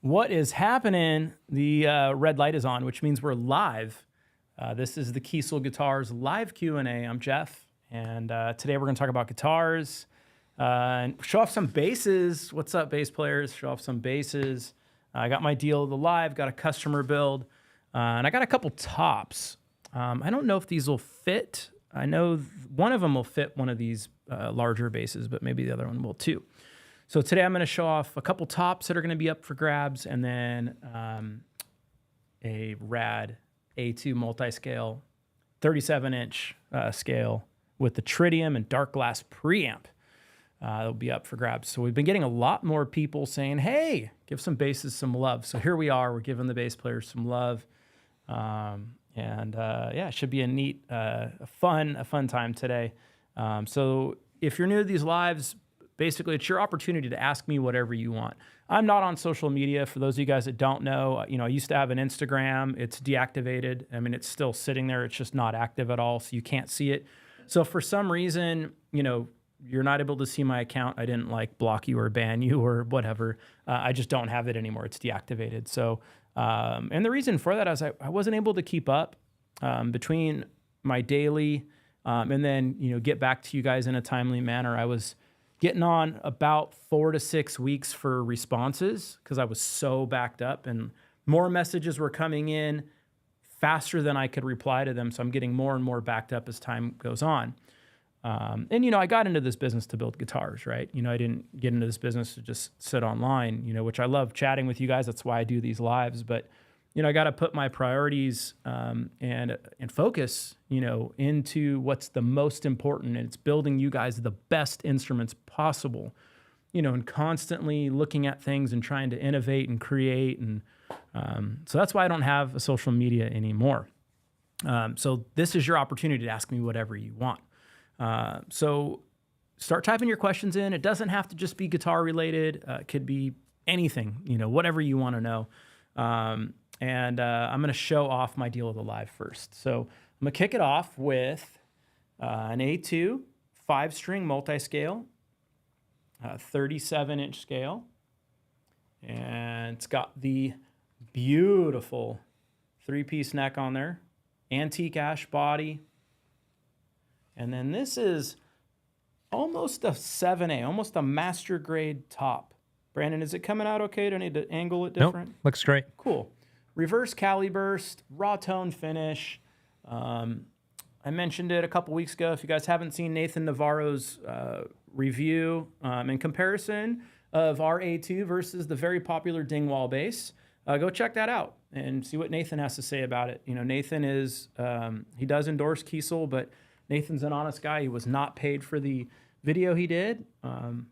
What is happening? The red light is on, which means we're live. This is the Kiesel Guitars live Q&A. I'm Jeff, and today we're going to talk about guitars and show off some basses. What's up, bass players? Show off some basses. I got my deal of the live, got a customer build, and I got a couple tops. I don't know if these will fit. I know one of them will fit one of these larger basses, but maybe the other one will too. So today I'm going to show off a couple tops that are going to be up for grabs, and then a rad A2 multiscale 37-inch scale with the tritium and dark glass preamp. That'll be up for grabs. So we've been getting a lot more people saying, hey, give some basses some love. So here we are. We're giving the bass players some love. Yeah, it should be a neat, a fun time today. So if you're new to these lives, basically, it's your opportunity to ask me whatever you want. I'm not on social media. For those of you guys that don't know, I used to have an Instagram. It's deactivated. I mean, it's still sitting there. It's just not active at all, so you can't see it. So for some reason, you're not able to see my account. I didn't block you or ban you or whatever. I just don't have it anymore. It's deactivated. So, and the reason for that is I wasn't able to keep up between my daily and then, get back to you guys in a timely manner. I was getting on about 4 to 6 weeks for responses because I was so backed up, and more messages were coming in faster than I could reply to them. So I'm getting more and more backed up as time goes on. And I got into this business to build guitars, right? I didn't get into this business to just sit online, which I love chatting with you guys. That's why I do these lives. But, I got to put my priorities and focus, into what's the most important. And it's building you guys the best instruments possible, and constantly looking at things and trying to innovate and create. And so that's why I don't have a social media anymore. So this is your opportunity to ask me whatever you want. So start typing your questions in. It doesn't have to just be guitar related. It could be anything, whatever you want to know. And I'm going to show off my deal of the live first. So I'm going to kick it off with an A2 5-string multiscale, 37-inch scale. And it's got the beautiful 3-piece neck on there, antique ash body. And then this is almost a 7A, almost a master grade top. Brandon, is it coming out okay? Do I need to angle it different? Nope, looks great. Cool. Reverse Cali burst, raw tone finish. I mentioned it a couple weeks ago. If you guys haven't seen Nathan Navarro's review in comparison of our A2 versus the very popular Dingwall bass, go check that out and see what Nathan has to say about it. Nathan is, he does endorse Kiesel, but Nathan's an honest guy. He was not paid for the video he did,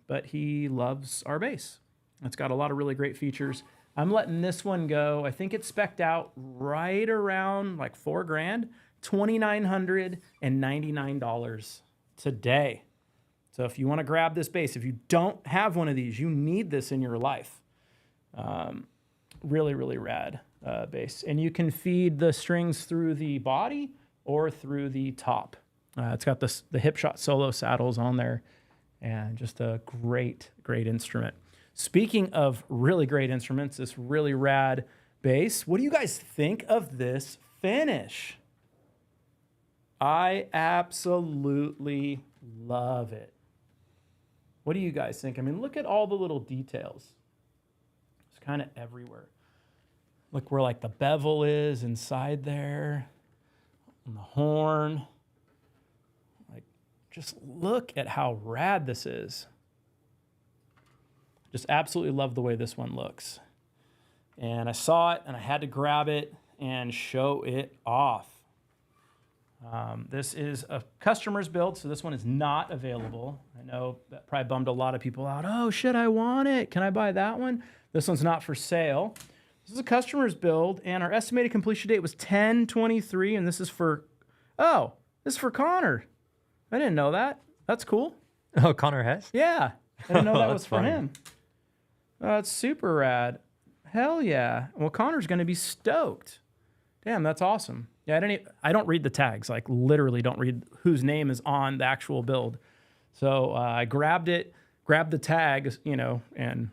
but he loves our bass. It's got a lot of really great features. I'm letting this one go. I think it's spec'd out right around $4,000, $2,999 today. So if you want to grab this bass, if you don't have one of these, you need this in your life. Really, really rad bass. And you can feed the strings through the body or through the top. It's got the hip shot solo saddles on there, and just a great, great instrument. Speaking of really great instruments, this really rad bass, what do you guys think of this finish? I absolutely love it. What do you guys think? I mean, look at all the little details. It's kind of everywhere. Look where the bevel is inside there, on the horn. Just look at how rad this is. Just absolutely love the way this one looks. And I saw it, and I had to grab it and show it off. This is a customer's build, so this one is not available. I know that probably bummed a lot of people out. Oh, shit, I want it. Can I buy that one? This one's not for sale. This is a customer's build, and our estimated completion date was 10/23, and this is for Connor. I didn't know that. That's cool. Oh, Connor Hess? Yeah. I didn't know that was for funny. him. It's super rad. Hell yeah. Well, Connor's going to be stoked. Damn, that's awesome. Yeah, I don't read the tags. Literally don't read whose name is on the actual build. So I grabbed the tag, and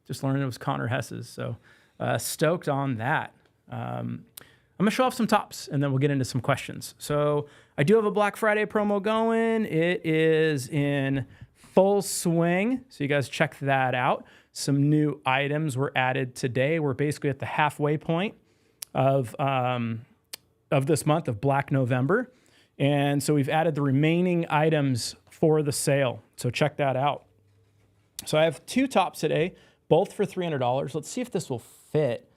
Just learned it was Connor Hess's. So stoked on that. I'm going to show off some tops, and then we'll get into some questions. So I do have a Black Friday promo going. It is in full swing, so you guys check that out. Some new items were added today. We're basically at the halfway point of this month of Black November. And so we've added the remaining items for the sale. So check that out. So I have 2 tops today, both for $300. Let's see if this will fit.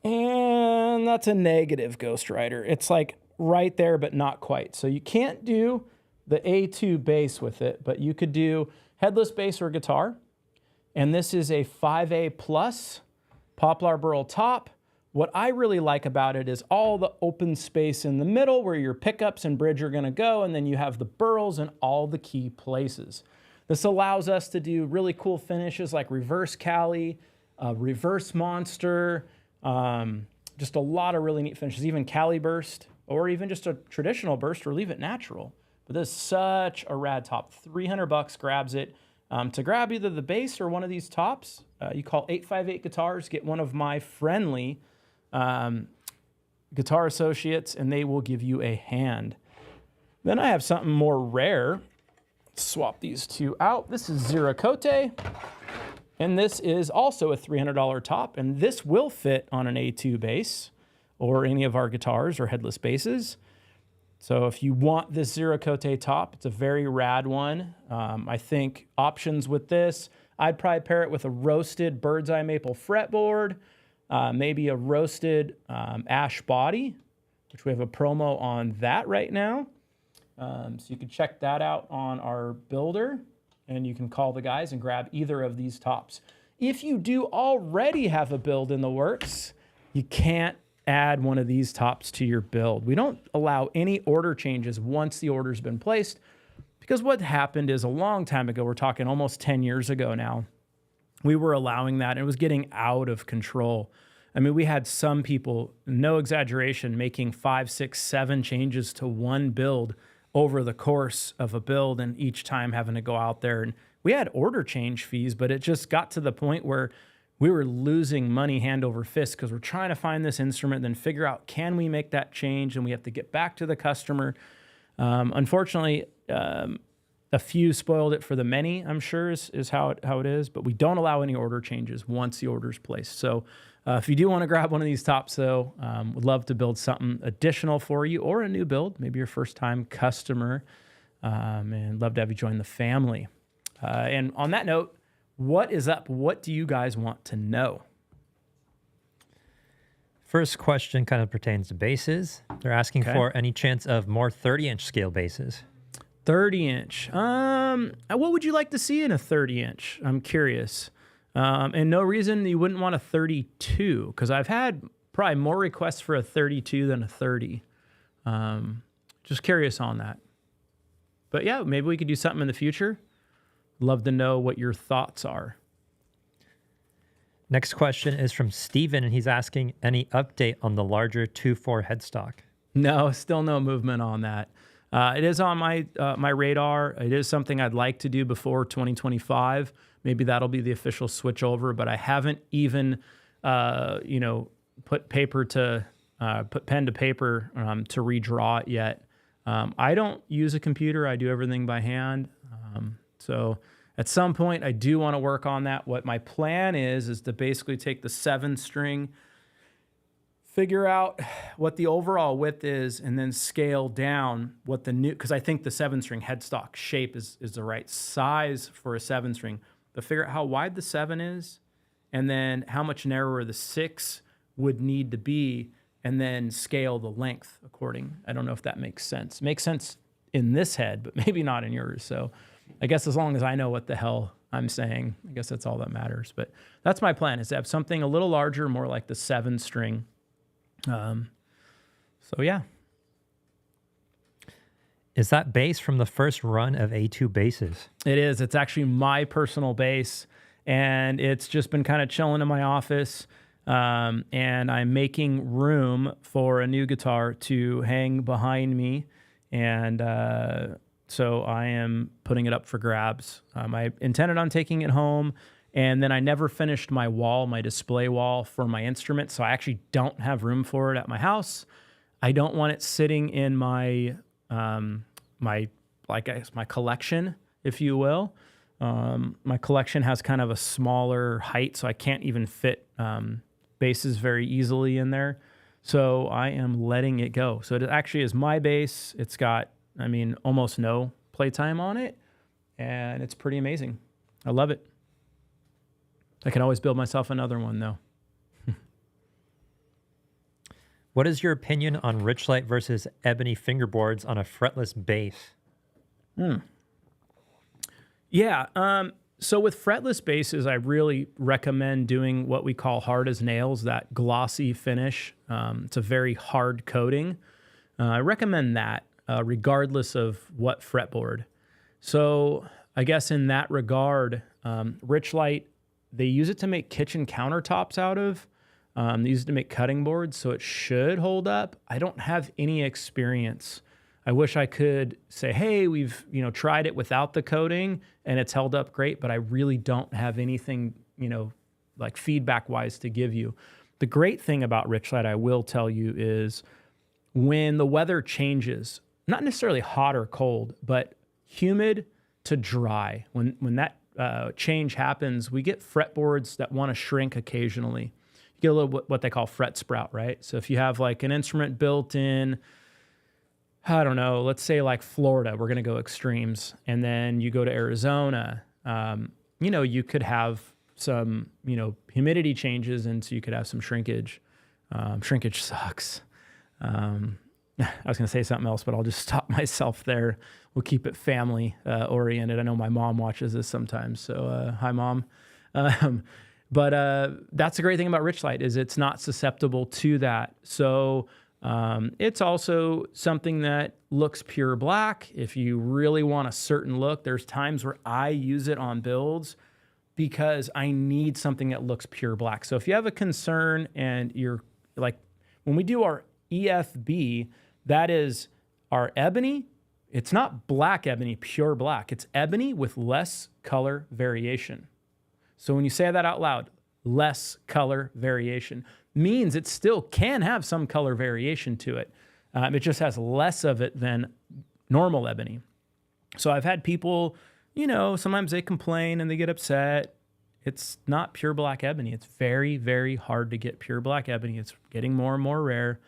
And that's a negative, Ghost Rider. It's like right there, but not quite. So you can't do the A2 bass with it, but you could do headless bass or guitar. And this is a 5A plus Poplar Burl top. What I really like about it is all the open space in the middle where your pickups and bridge are going to go, and then you have the burls in all the key places. This allows us to do really cool finishes like reverse Cali, reverse monster, just a lot of really neat finishes, even Cali burst, or even just a traditional burst or leave it natural. But this is such a rad top. $300 grabs it. To grab either the bass or one of these tops, you call 858 Guitars, get one of my friendly guitar associates, and they will give you a hand. Then I have something more rare. Swap these 2 out. This is Ziracote, and this is also a $300 top, and this will fit on an A2 bass or any of our guitars or headless basses. So if you want this Ziracote top, it's a very rad one. I think options with this, I'd probably pair it with a roasted bird's eye maple fretboard, maybe a roasted ash body, which we have a promo on that right now. So you can check that out on our builder, and you can call the guys and grab either of these tops. If you do already have a build in the works, you can't add one of these tops to your build. We don't allow any order changes once the order's been placed, because what happened is a long time ago, we're talking almost 10 years ago now, we were allowing that, and it was getting out of control. I mean, we had some people, no exaggeration, making 5, 6, 7 changes to one build over the course of a build, and each time having to go out there. And we had order change fees, but it just got to the point where we were losing money hand over fist because we're trying to find this instrument, then figure out, can we make that change? And we have to get back to the customer. Unfortunately, a few spoiled it for the many, I'm sure is how it is, but we don't allow any order changes once the order's placed. So if you do want to grab one of these tops, though, would love to build something additional for you or a new build, maybe your first time customer, and love to have you join the family. And on that note, what is up? What do you guys want to know? First question kind of pertains to basses. They're asking for any chance of more 30-inch scale basses. 30-inch. What would you like to see in a 30-inch? I'm curious. And no reason you wouldn't want a 32, because I've had probably more requests for a 32 than a 30. Just curious on that. But yeah, maybe we could do something in the future. Love to know what your thoughts are. Next question is from Steven, and he's asking any update on the larger 2.4 headstock. No, still no movement on that. It is on my my radar. It is something I'd like to do before 2025. Maybe that'll be the official switch over, but I haven't even put pen to paper to redraw it yet. I don't use a computer. I do everything by hand. So at some point, I do want to work on that. What my plan is to basically take the 7-string, figure out what the overall width is, and then scale down what the new, because I think the 7-string headstock shape is the right size for a 7-string, but figure out how wide the 7 is, and then how much narrower the 6 would need to be, and then scale the length according. I don't know if that makes sense. Makes sense in this head, but maybe not in yours. So I guess as long as I know what the hell I'm saying, I guess that's all that matters. But that's my plan, is to have something a little larger, more like the 7-string. So yeah. Is that bass from the first run of A2 basses? It is. It's actually my personal bass, and it's just been kind of chilling in my office. And I'm making room for a new guitar to hang behind me. And so I am putting it up for grabs. I intended on taking it home And then I never finished my wall, my display wall for my instrument. So I actually don't have room for it at my house. I don't want it sitting in my, my collection, if you will. My collection has kind of a smaller height, so I can't even fit basses very easily in there. So I am letting it go. So it actually is my bass. It's got, almost no playtime on it, and it's pretty amazing. I love it. I can always build myself another one, though. What is your opinion on Richlight versus ebony fingerboards on a fretless bass? Yeah. So with fretless basses, I really recommend doing what we call hard as nails, that glossy finish. It's a very hard coating. I recommend that regardless of what fretboard. So I guess in that regard, Richlight, they use it to make kitchen countertops out of. They use it to make cutting boards, so it should hold up. I don't have any experience. I wish I could say, hey, we've tried it without the coating and it's held up great, but I really don't have anything, like feedback-wise to give you. The great thing about Richlight, I will tell you, is when the weather changes, not necessarily hot or cold, but humid to dry, when that change happens, we get fretboards that want to shrink occasionally. You get a little what they call fret sprout, right? So if you have like an instrument built in, I don't know, let's say like Florida, we're going to go extremes, and then you go to Arizona, you could have some, humidity changes, and so you could have some shrinkage. Shrinkage sucks. I was going to say something else, but I'll just stop myself there. We'll keep it family oriented. I know my mom watches this sometimes, so hi, Mom. But that's the great thing about Richlight is it's not susceptible to that. So it's also something that looks pure black. If you really want a certain look, there's times where I use it on builds because I need something that looks pure black. So if you have a concern and you're like, when we do our EFB, that is our ebony. It's not black ebony, pure black. It's ebony with less color variation. So when you say that out loud, less color variation means it still can have some color variation to it. It just has less of it than normal ebony. So I've had people, sometimes they complain and they get upset. It's not pure black ebony. It's very, very hard to get pure black ebony. It's getting more and more rare.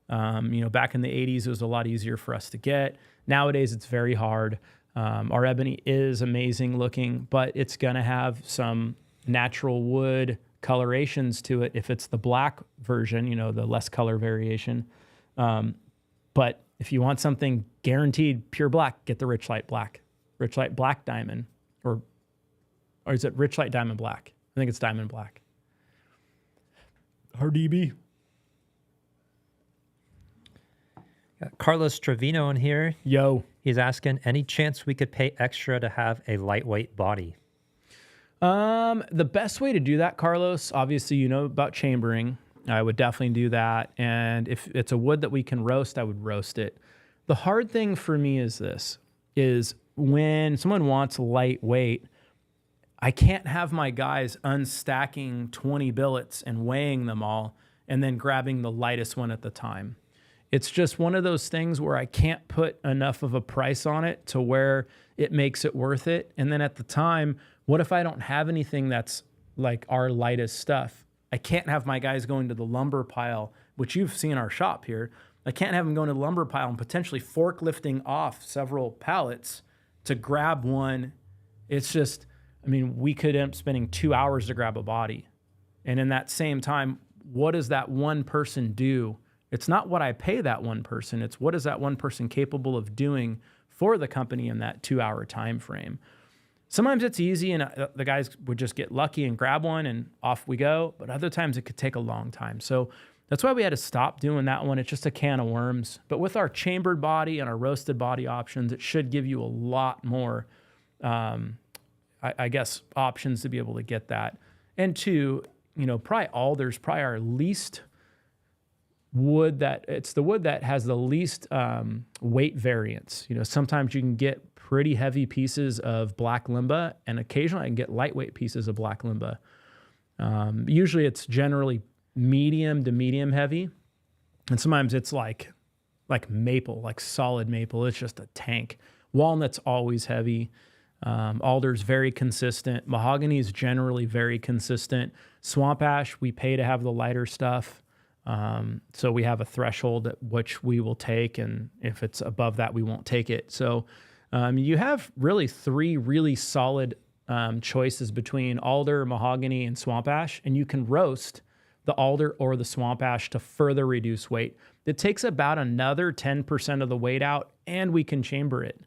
Back in the 80s, it was a lot easier for us to get. Nowadays, it's very hard. Our ebony is amazing looking, but it's going to have some natural wood colorations to it if it's the black version, the less color variation. But if you want something guaranteed pure black, get the Richlight Black. Richlight Black Diamond. Or is it Richlight Diamond Black? I think it's Diamond Black. RDB. Got Carlos Trevino in here. Yo. He's asking, any chance we could pay extra to have a lightweight body? The best way to do that, Carlos, obviously you know about chambering. I would definitely do that. And if it's a wood that we can roast, I would roast it. The hard thing for me is this, is when someone wants lightweight, I can't have my guys unstacking 20 billets and weighing them all and then grabbing the lightest one at the time. It's just one of those things where I can't put enough of a price on it to where it makes it worth it. And then at the time, what if I don't have anything that's like our lightest stuff? I can't have my guys going to the lumber pile, which you've seen our shop here. I can't have them going to the lumber pile and potentially forklifting off several pallets to grab one. It's just, we could end up spending 2 hours to grab a body. And in that same time, what does that one person do? It's not what I pay that one person. It's what is that one person capable of doing for the company in that 2 hour time frame. Sometimes it's easy and the guys would just get lucky and grab one and off we go. But other times it could take a long time. So that's why we had to stop doing that one. It's just a can of worms. But with our chambered body and our roasted body options, it should give you a lot more, I guess, options to be able to get that. And two, probably Alder's probably our least it's the wood that has the least weight variance. Sometimes you can get pretty heavy pieces of black limba, and occasionally I can get lightweight pieces of black limba. Usually it's generally medium to medium heavy, and sometimes it's like maple, like solid maple. It's just a tank. Walnut's always heavy. Alder's very consistent. Mahogany is generally very consistent. Swamp ash, we pay to have the lighter stuff. So we have a threshold at which we will take, and if it's above that, we won't take it. So you have really 3 really solid choices between alder, mahogany, and swamp ash, and you can roast the alder or the swamp ash to further reduce weight. It takes about another 10% of the weight out, and we can chamber it.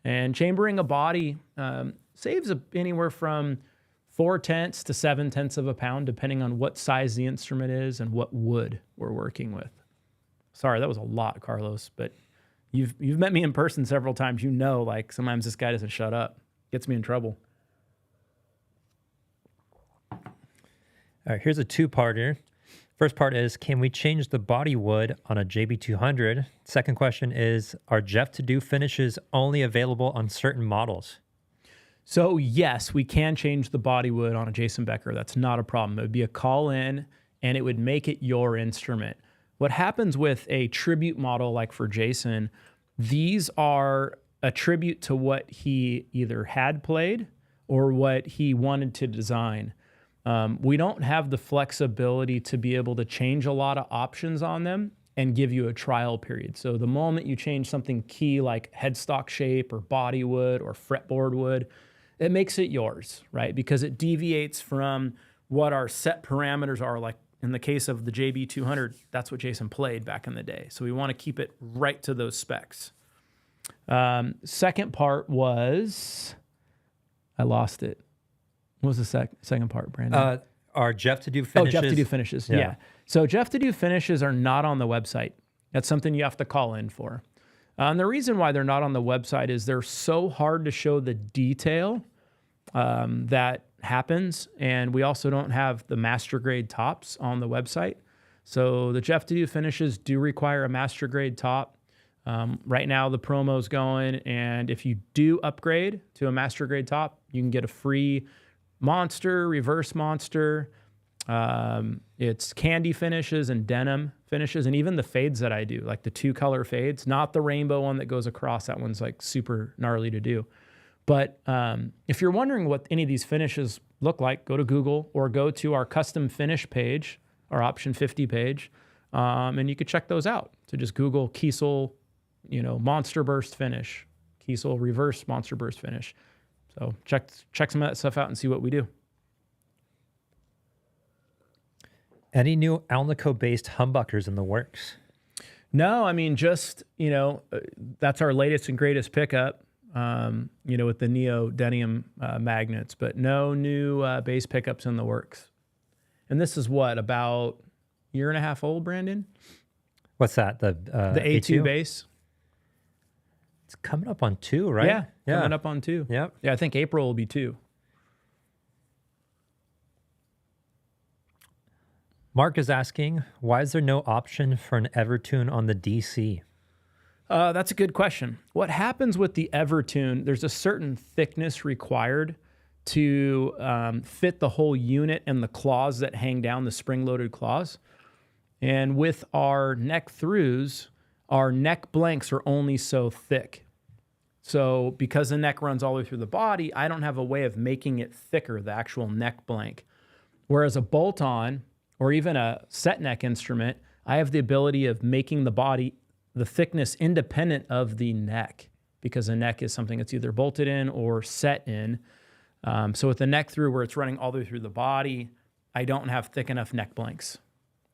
And chambering a body saves anywhere from 4/10 to 7/10 of a pound, depending on what size the instrument is and what wood we're working with. Sorry, that was a lot, Carlos, but you've met me in person several times. Like sometimes this guy doesn't shut up. Gets me in trouble. All right, here's a 2-parter. First part is, can we change the body wood on a JB200? Second question is, are Jeff to do finishes only available on certain models? So yes, we can change the body wood on a Jason Becker. That's not a problem. It would be a call in, and it would make it your instrument. What happens with a tribute model like for Jason, these are a tribute to what he either had played or what he wanted to design. We don't have the flexibility to be able to change a lot of options on them and give you a trial period. So the moment you change something key like headstock shape or body wood or fretboard wood, it makes it yours, right? Because it deviates from what our set parameters are. Like in the case of the JB200, that's what Jason played back in the day. So we want to keep it right to those specs. Second part was, I lost it. What was the second part, Brandon? Are Jeff to do finishes? Oh, Jeff to do finishes, yeah. So Jeff to do finishes are not on the website. That's something you have to call in for. And the reason why they're not on the website is they're so hard to show the detail that happens, and we also don't have the master grade tops on the website. So the Jeff to do finishes do require a master grade top. Right now the promo's going, and if you do upgrade to a master grade top, you can get a free monster, reverse monster. It's candy finishes and denim finishes, and even the fades that I do, like the 2-color fades, not the rainbow one that goes across. That one's like super gnarly to do. But if you're wondering what any of these finishes look like, go to Google or go to our custom finish page, our option 50 page, and you could check those out. So just Google Kiesel, monster burst finish, Kiesel reverse monster burst finish. So check some of that stuff out and see what we do. Any new Alnico-based humbuckers in the works? No, I mean, just, that's our latest and greatest pickup, with the neodymium magnets, but no new bass pickups in the works. And this is what, about a year and a half old, Brandon? What's that? The A2 bass? It's coming up on 2, right? Yeah, coming up on 2. Yep. Yeah, I think April will be 2. Mark is asking, why is there no option for an Evertune on the DC? That's a good question. What happens with the Evertune, there's a certain thickness required to fit the whole unit and the claws that hang down, the spring-loaded claws. And with our neck throughs, our neck blanks are only so thick. So because the neck runs all the way through the body, I don't have a way of making it thicker, the actual neck blank. Whereas a bolt-on or even a set neck instrument, I have the ability of making the body, the thickness independent of the neck, because the neck is something that's either bolted in or set in. So with the neck through where it's running all the way through the body, I don't have thick enough neck blanks.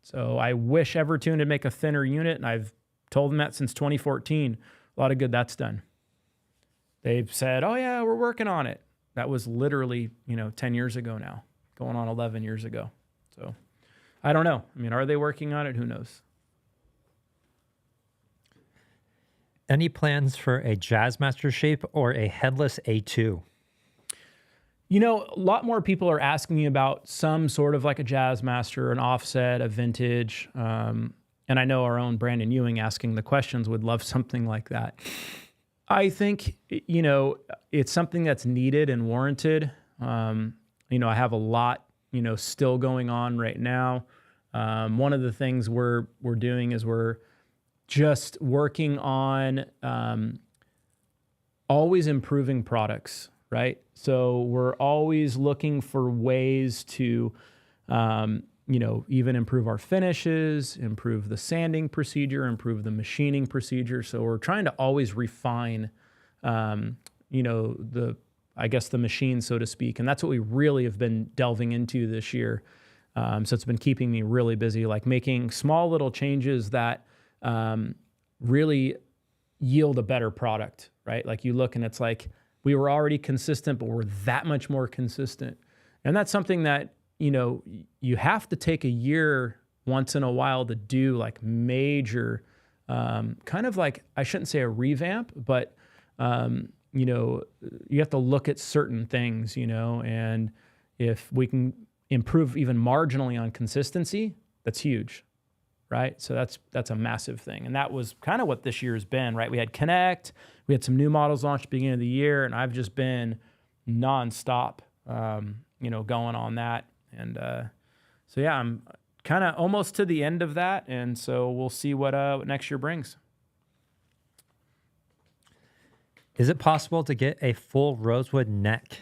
So I wish Evertune would make a thinner unit, and I've told them that since 2014. A lot of good that's done. They've said, oh yeah, we're working on it. That was literally, 10 years ago now, going on 11 years ago. So I don't know. I mean, are they working on it? Who knows? Any plans for a Jazzmaster shape or a headless A2? A lot more people are asking me about some sort of like a Jazzmaster, an offset, a vintage. And and I know our own Brandon Ewing asking the questions would love something like that. I think, it's something that's needed and warranted. I have a lot, still going on right now. One of the things we're doing is we're just working on always improving products, right? So we're always looking for ways to, even improve our finishes, improve the sanding procedure, improve the machining procedure. So we're trying to always refine, the machine, so to speak. And that's what we really have been delving into this year. So it's been keeping me really busy, like making small little changes that really yield a better product, right? Like you look and it's like we were already consistent, but we're that much more consistent. And that's something that, you have to take a year once in a while to do like major, kind of like, I shouldn't say a revamp, but, you have to look at certain things, and if we can improve even marginally on consistency, that's huge, right? So that's a massive thing. And that was kind of what this year has been, right? We had Connect, we had some new models launched at the beginning of the year, and I've just been nonstop, going on that. And so, yeah, I'm kind of almost to the end of that. And so we'll see what next year brings. Is it possible to get a full rosewood neck?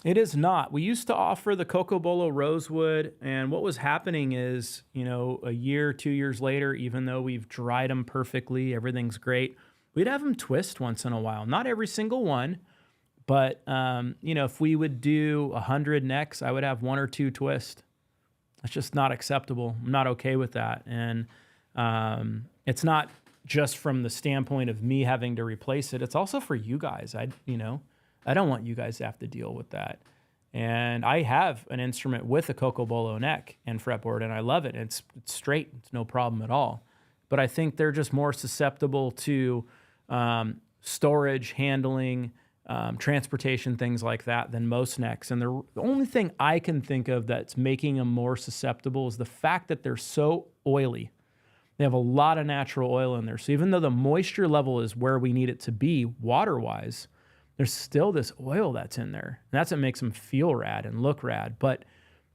It is not. We used to offer the Cocobolo rosewood, and what was happening is, a year, 2 years later, even though we've dried them perfectly, everything's great, we'd have them twist once in a while. Not every single one, but, if we would do 100 necks, I would have 1 or 2 twist. That's just not acceptable. I'm not okay with that. And it's not just from the standpoint of me having to replace it. It's also for you guys. I don't want you guys to have to deal with that. And I have an instrument with a Cocobolo neck and fretboard, and I love it. It's straight. It's no problem at all. But I think they're just more susceptible to storage, handling, transportation, things like that than most necks. And the only thing I can think of that's making them more susceptible is the fact that they're so oily. They have a lot of natural oil in there. So even though the moisture level is where we need it to be water-wise, there's still this oil that's in there. And that's what makes them feel rad and look rad. But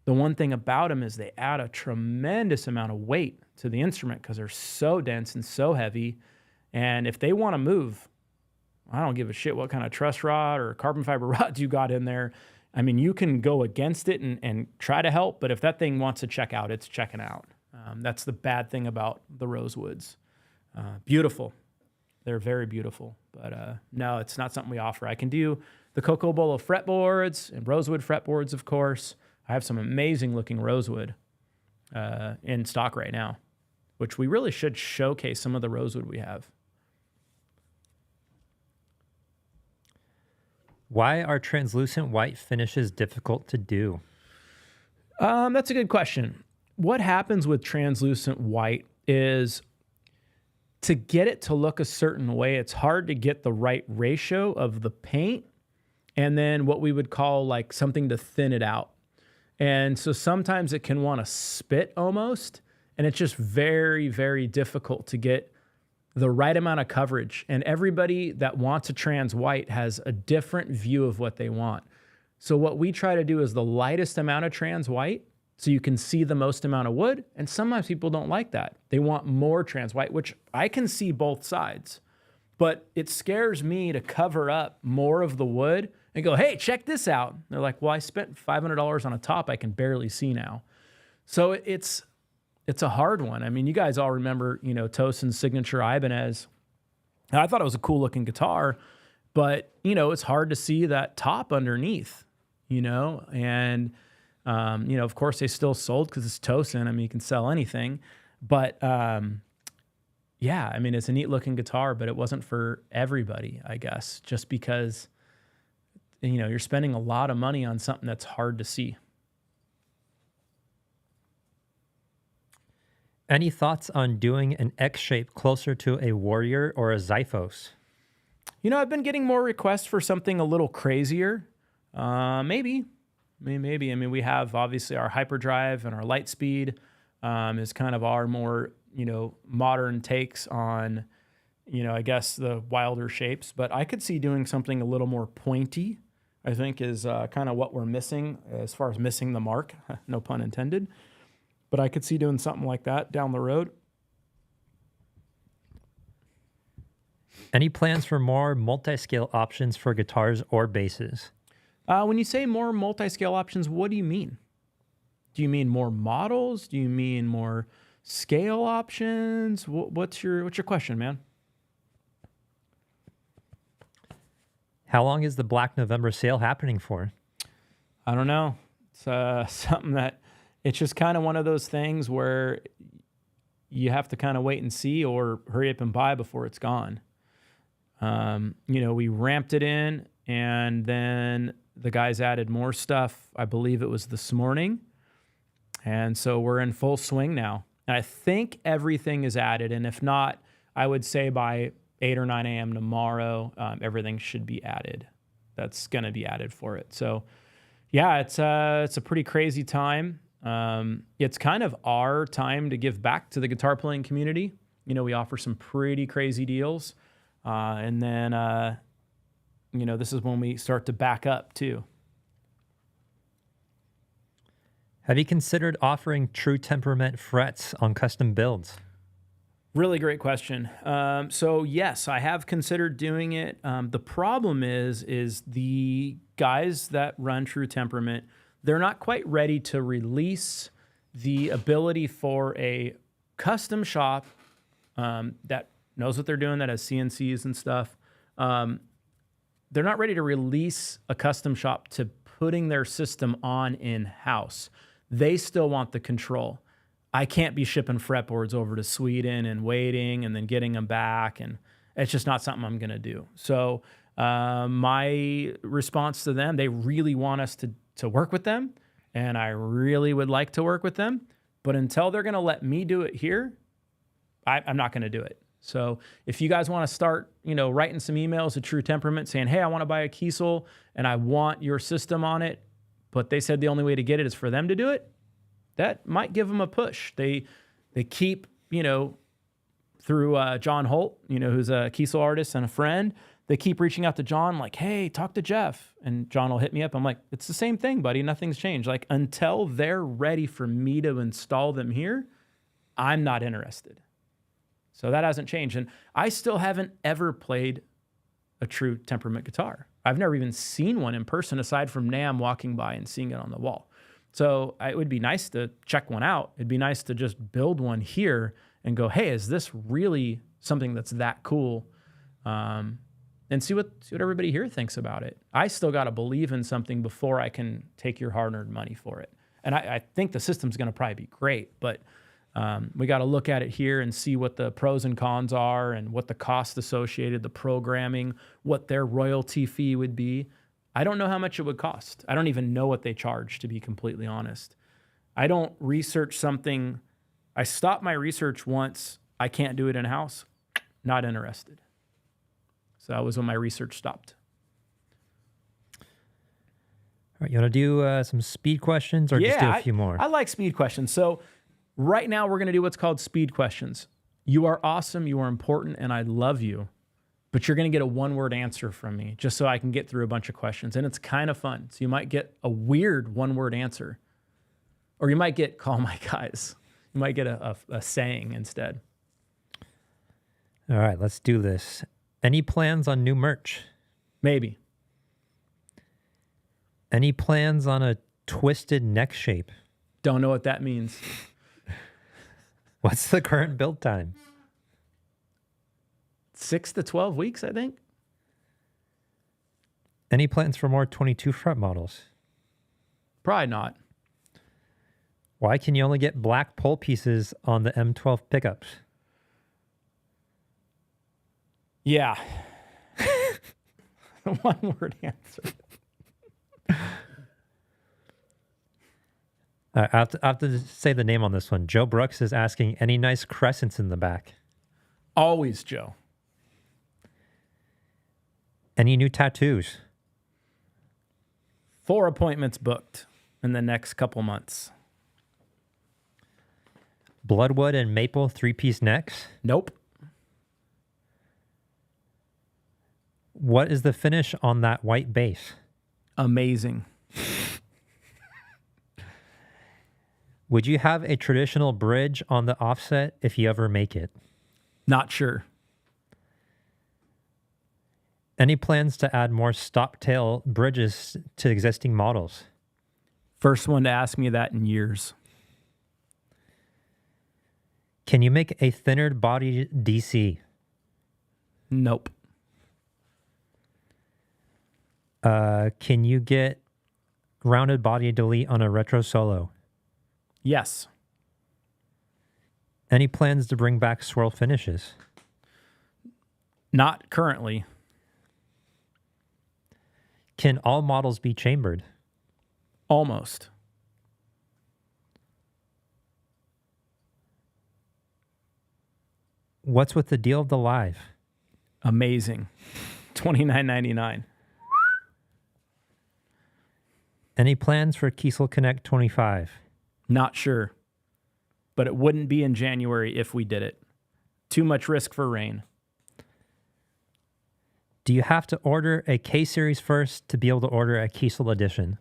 the one thing about them is they add a tremendous amount of weight to the instrument because they're so dense and so heavy. And if they want to move, I don't give a shit what kind of truss rod or carbon fiber rods you got in there. I mean, you can go against it and try to help, but if that thing wants to check out, it's checking out. That's the bad thing about the rosewoods. Beautiful. They're very beautiful, but no, it's not something we offer. I can do the Cocobolo fretboards and rosewood fretboards, of course. I have some amazing looking rosewood in stock right now, which we really should showcase some of the rosewood we have. Why are translucent white finishes difficult to do? That's a good question. What happens with translucent white is to get it to look a certain way, it's hard to get the right ratio of the paint and then what we would call like something to thin it out. And so sometimes it can want to spit almost, and it's just very, very difficult to get the right amount of coverage. And everybody that wants a trans white has a different view of what they want. So what we try to do is the lightest amount of trans white so you can see the most amount of wood. And sometimes people don't like that. They want more trans white, which I can see both sides. But it scares me to cover up more of the wood and go, hey, check this out. They're like, well, I spent $500 on a top I can barely see now. So it's a hard one. I mean, you guys all remember, Tosin's signature Ibanez. I thought it was a cool looking guitar, but, it's hard to see that top underneath, and, of course they still sold because it's Tosin. I mean, you can sell anything, but, yeah, I mean, it's a neat looking guitar, but it wasn't for everybody, I guess, just because, you're spending a lot of money on something that's hard to see. Any thoughts on doing an X shape closer to a Warrior or a Xiphos? I've been getting more requests for something a little crazier. Maybe. I mean, we have obviously our hyperdrive and our Lightspeed is kind of our more, modern takes on, I guess the wilder shapes, but I could see doing something a little more pointy, I think is kind of what we're missing as far as missing the mark, no pun intended. But I could see doing something like that down the road. Any plans for more multi-scale options for guitars or basses? When you say more multi-scale options, what do you mean? Do you mean more models? Do you mean more scale options? What's your question, man? How long is the Black November sale happening for? I don't know. It's something that it's just kind of one of those things where you have to kind of wait and see or hurry up and buy before it's gone. We ramped it in and then the guys added more stuff. I believe it was this morning. And so we're in full swing now. And I think everything is added. And if not, I would say by 8 or 9 a.m. tomorrow, everything should be added. That's going to be added for it. So yeah, it's a pretty crazy time. It's kind of our time to give back to the guitar playing community. We offer some pretty crazy deals. And then, this is when we start to back up too. Have you considered offering true temperament frets on custom builds? Really great question. So yes, I have considered doing it. The problem is the guys that run True Temperament, they're not quite ready to release the ability for a custom shop that knows what they're doing, that has CNCs and stuff. They're not ready to release a custom shop to putting their system on in-house. They still want the control. I can't be shipping fretboards over to Sweden and waiting and then getting them back. And it's just not something I'm going to do. So my response to them, they really want us to work with them. And I really would like to work with them. But until they're going to let me do it here, I'm not going to do it. So if you guys want to start, writing some emails to True Temperament saying, hey, I want to buy a Kiesel and I want your system on it, but they said the only way to get it is for them to do it, that might give them a push. They keep, through John Holt, who's a Kiesel artist and a friend, they keep reaching out to John like, hey, talk to Jeff. And John will hit me up. I'm like, it's the same thing, buddy. Nothing's changed. Like, until they're ready for me to install them here, I'm not interested. So that hasn't changed. And I still haven't ever played a True Temperament guitar. I've never even seen one in person aside from Nam walking by and seeing it on the wall. So it would be nice to check one out. It'd be nice to just build one here and go, hey, is this really something that's that cool? And see what everybody here thinks about it. I still got to believe in something before I can take your hard-earned money for it. And I think the system's going to probably be great, but we got to look at it here and see what the pros and cons are and what the cost associated, the programming, what their royalty fee would be. I don't know how much it would cost. I don't even know what they charge, to be completely honest. I don't research something. I stopped my research once. I can't do it in-house. Not interested. So that was when my research stopped. All right, you want to do some speed questions or just do a few more? I like speed questions. So right now we're going to do what's called speed questions. You are awesome. You are important. And I love you. But you're going to get a one-word answer from me just so I can get through a bunch of questions. And it's kind of fun. So you might get a weird one-word answer. Or you might get, call my guys. You might get a saying instead. All right, let's do this. Any plans on new merch? Maybe. Any plans on a twisted neck shape? Don't know what that means. What's the current build time? 6 to 12 weeks, I think. Any plans for more 22 fret models? Probably not. Why can you only get black pole pieces on the M12 pickups? Yeah. One word answer. I have to say the name on this one. Joe Brooks is asking, any nice crescents in the back? Always, Joe. Any new tattoos? 4 appointments booked in the next couple months. Bloodwood and maple 3-piece necks. Nope. What is the finish on that white base? Amazing. Would you have a traditional bridge on the offset if you ever make it? Not sure. Any plans to add more stop tail bridges to existing models? First one to ask me that in years. Can you make a thinner body DC? Nope. Can you get rounded body delete on a retro solo? Yes. Any plans to bring back swirl finishes? Not currently. Can all models be chambered? Almost. What's with the deal of the live? Amazing. $29.99. Any plans for Kiesel Connect 25? Not sure. But it wouldn't be in January if we did it. Too much risk for rain. Do you have to order a K series first to be able to order a Kiesel edition?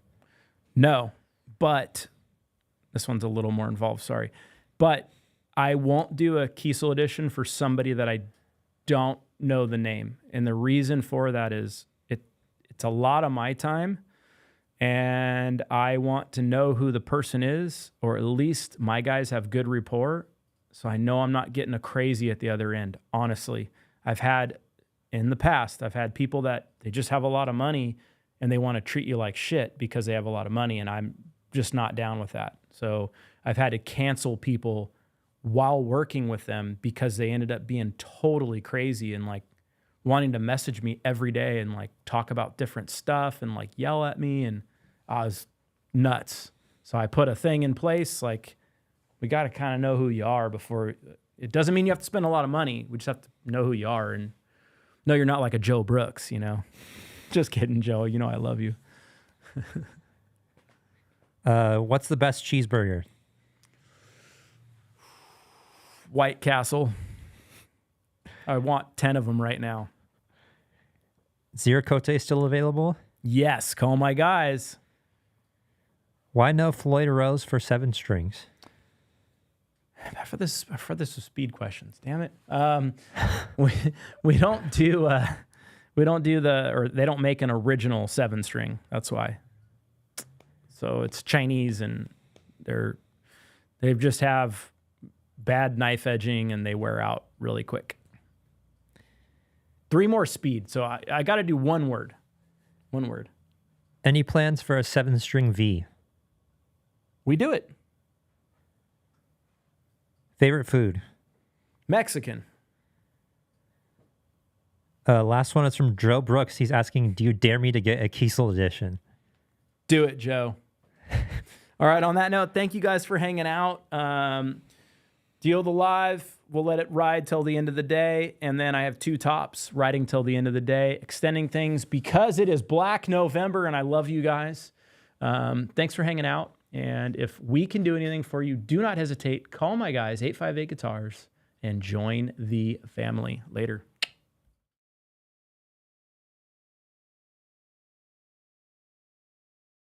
No, but this one's a little more involved, sorry. But I won't do a Kiesel edition for somebody that I don't know the name. And the reason for that is it's a lot of my time, and I want to know who the person is, or at least my guys have good rapport, so I know I'm not getting a crazy at the other end. Honestly, in the past, I've had people that they just have a lot of money and they want to treat you like shit because they have a lot of money, and I'm just not down with that. So I've had to cancel people while working with them because they ended up being totally crazy and like wanting to message me every day and like talk about different stuff and like yell at me, and I was nuts. So I put a thing in place, like, we got to kind of know who you are before. It doesn't mean you have to spend a lot of money. We just have to know who you are and know you're not like a Joe Brooks, you know. Just kidding, Joe. You know I love you. What's the best cheeseburger? White Castle. I want 10 of them right now. Zero Cote still available? Yes, call my guys. Why no Floyd Rose for 7 strings? For this with speed questions. Damn it. We don't do or they don't make an original 7-string. That's why. So it's Chinese, and they just have bad knife edging and they wear out really quick. 3 more speed. So I got to do one word. One word. Any plans for a 7-string V? We do it. Favorite food? Mexican. Last one is from Joe Brooks. He's asking, do you dare me to get a Kiesel edition? Do it, Joe. All right, on that note, thank you guys for hanging out. Deal the live. We'll let it ride till the end of the day. And then I have 2 tops riding till the end of the day, extending things because it is Black November and I love you guys. Thanks for hanging out. And if we can do anything for you, do not hesitate. Call my guys, 858 Guitars, and join the family. Later.